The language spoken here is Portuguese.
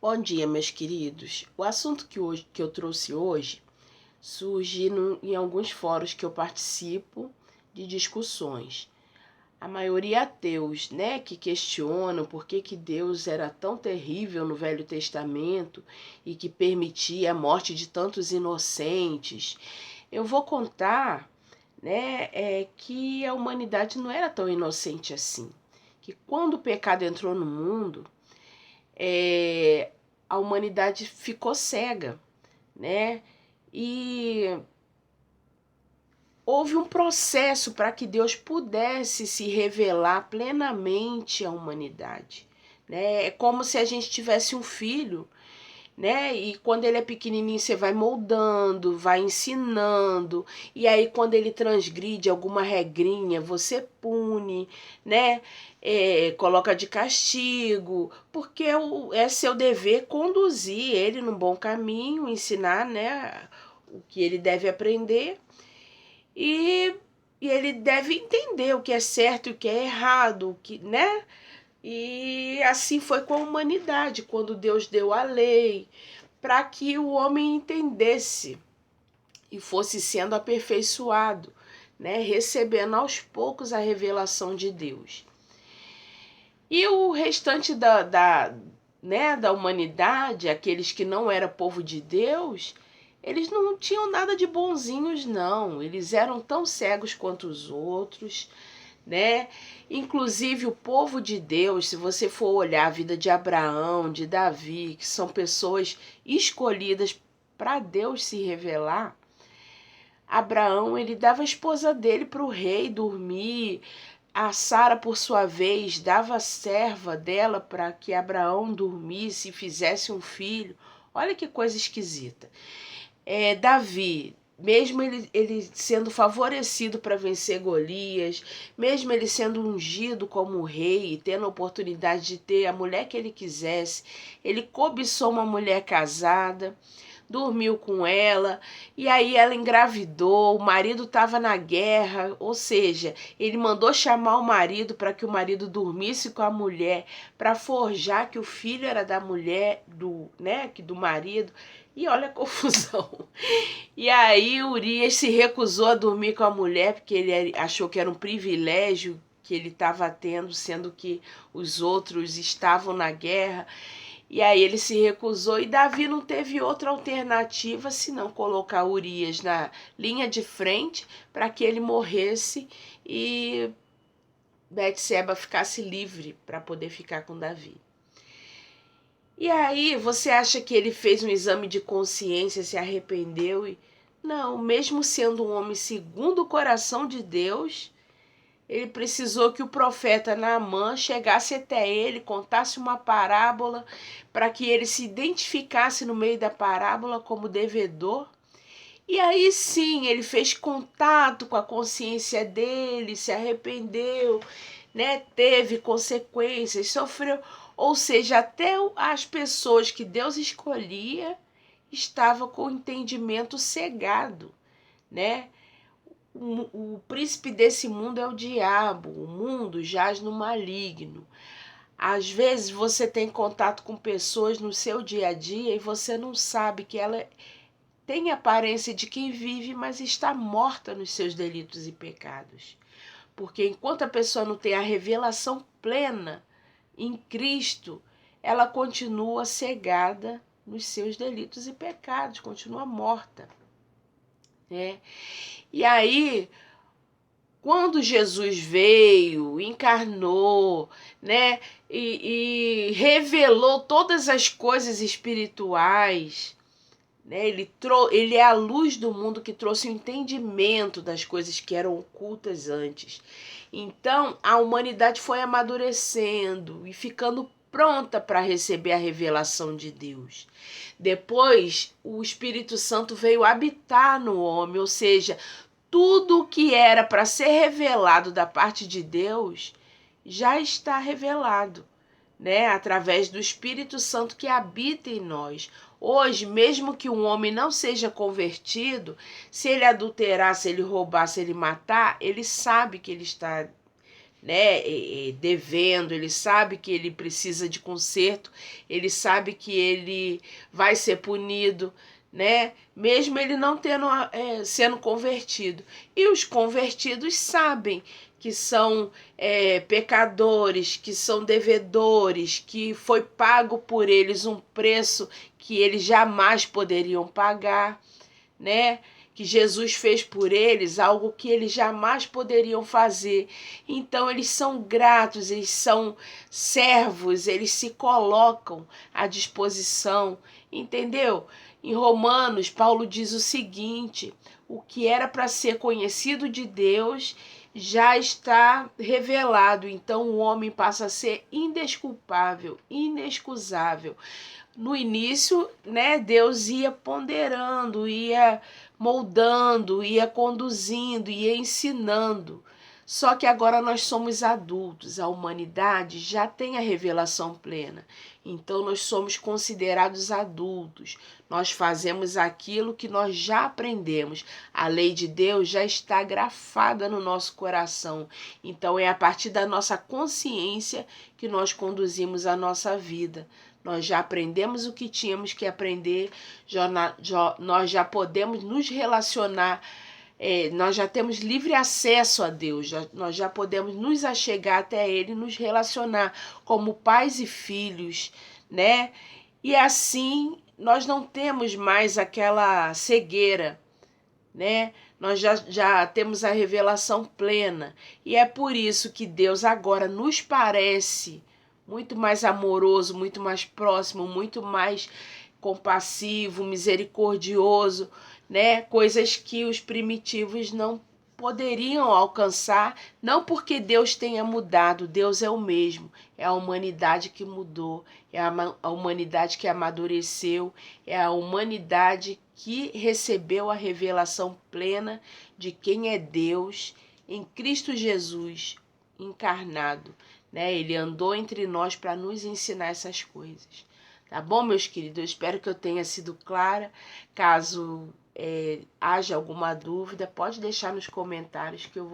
Bom dia, meus queridos. O assunto que eu trouxe hoje surge em alguns fóruns que eu participo de discussões. A maioria ateus, né, que questionam por que Deus era tão terrível no Velho Testamento e que permitia a morte de tantos inocentes. Eu vou contar, né, que a humanidade não era tão inocente assim. Que quando o pecado entrou no mundo, a humanidade ficou cega, né? E houve um processo para que Deus pudesse se revelar plenamente à humanidade, né? É como se a gente tivesse um filho, né? E quando ele é pequenininho, você vai moldando, vai ensinando, e aí quando ele transgride alguma regrinha, você pune, né? Coloca de castigo, porque é seu dever conduzir ele num bom caminho, ensinar, né? O que ele deve aprender e, e ele deve entender o que é certo e o que é errado, o que, né? E assim foi com a humanidade, quando Deus deu a lei, para que o homem entendesse e fosse sendo aperfeiçoado, né, recebendo aos poucos a revelação de Deus. E o restante da humanidade, aqueles que não eram povo de Deus, eles não tinham nada de bonzinhos, não. Eles eram tão cegos quanto os outros, né? Inclusive o povo de Deus, se você for olhar a vida de Abraão, de Davi, que são pessoas escolhidas para Deus se revelar, Abraão, ele dava a esposa dele para o rei dormir, a Sara, por sua vez, dava a serva dela para que Abraão dormisse e fizesse um filho. Olha que coisa esquisita. Davi, mesmo ele sendo favorecido para vencer Golias, mesmo ele sendo ungido como rei e tendo a oportunidade de ter a mulher que ele quisesse, ele cobiçou uma mulher casada, dormiu com ela, e aí ela engravidou, o marido estava na guerra, ou seja, ele mandou chamar o marido para que o marido dormisse com a mulher, para forjar que o filho era da mulher, do marido. E olha a confusão. E aí Urias se recusou a dormir com a mulher, porque ele achou que era um privilégio que ele estava tendo, sendo que os outros estavam na guerra. E aí ele se recusou e Davi não teve outra alternativa senão colocar Urias na linha de frente para que ele morresse e Betseba ficasse livre para poder ficar com Davi. E aí você acha que ele fez um exame de consciência, se arrependeu e... Não, mesmo sendo um homem segundo o coração de Deus, ele precisou que o profeta Naamã chegasse até ele, contasse uma parábola, para que ele se identificasse no meio da parábola como devedor. E aí sim, ele fez contato com a consciência dele, se arrependeu, né? Teve consequências, sofreu. Ou seja, até as pessoas que Deus escolhia estavam com o entendimento cegado, né? O príncipe desse mundo é o diabo, o mundo jaz no maligno. Às vezes você tem contato com pessoas no seu dia a dia e você não sabe que ela tem aparência de quem vive, mas está morta nos seus delitos e pecados. Porque enquanto a pessoa não tem a revelação plena em Cristo, ela continua cegada nos seus delitos e pecados, continua morta, né? E aí, quando Jesus veio, encarnou, né, e revelou todas as coisas espirituais, né, ele é a luz do mundo que trouxe o entendimento das coisas que eram ocultas antes. Então, a humanidade foi amadurecendo e ficando pronta para receber a revelação de Deus. Depois, o Espírito Santo veio habitar no homem, ou seja, tudo o que era para ser revelado da parte de Deus já está revelado, né? Através do Espírito Santo que habita em nós. Hoje, mesmo que um homem não seja convertido, se ele adulterar, se ele roubar, se ele matar, ele sabe que ele está, né, devendo, ele sabe que ele precisa de conserto, ele sabe que ele vai ser punido, né, mesmo ele não tendo, sendo convertido. E os convertidos sabem que são pecadores, que são devedores, que foi pago por eles um preço que eles jamais poderiam pagar, né? Que Jesus fez por eles algo que eles jamais poderiam fazer. Então eles são gratos, eles são servos, eles se colocam à disposição, entendeu? Em Romanos, Paulo diz o seguinte: o que era para ser conhecido de Deus já está revelado, então o homem passa a ser indesculpável, inexcusável. No início, né, Deus ia ponderando, ia moldando, ia conduzindo, ia ensinando. Só que agora nós somos adultos, a humanidade já tem a revelação plena. Então nós somos considerados adultos. Nós fazemos aquilo que nós já aprendemos. A lei de Deus já está grafada no nosso coração. Então é a partir da nossa consciência que nós conduzimos a nossa vida. Nós já aprendemos o que tínhamos que aprender, nós já podemos nos relacionar, nós já temos livre acesso a Deus, nós já podemos nos achegar até Ele e nos relacionar como pais e filhos, né? E assim nós não temos mais aquela cegueira, né? Nós já temos a revelação plena. E é por isso que Deus agora nos parece muito mais amoroso, muito mais próximo, muito mais compassivo, misericordioso, né? Coisas que os primitivos não poderiam alcançar, não porque Deus tenha mudado, Deus é o mesmo, é a humanidade que mudou, é a humanidade que amadureceu, é a humanidade que recebeu a revelação plena de quem é Deus em Cristo Jesus encarnado, né? Ele andou entre nós para nos ensinar essas coisas. Tá bom, meus queridos? Eu espero que eu tenha sido clara. Caso haja alguma dúvida, pode deixar nos comentários que eu vou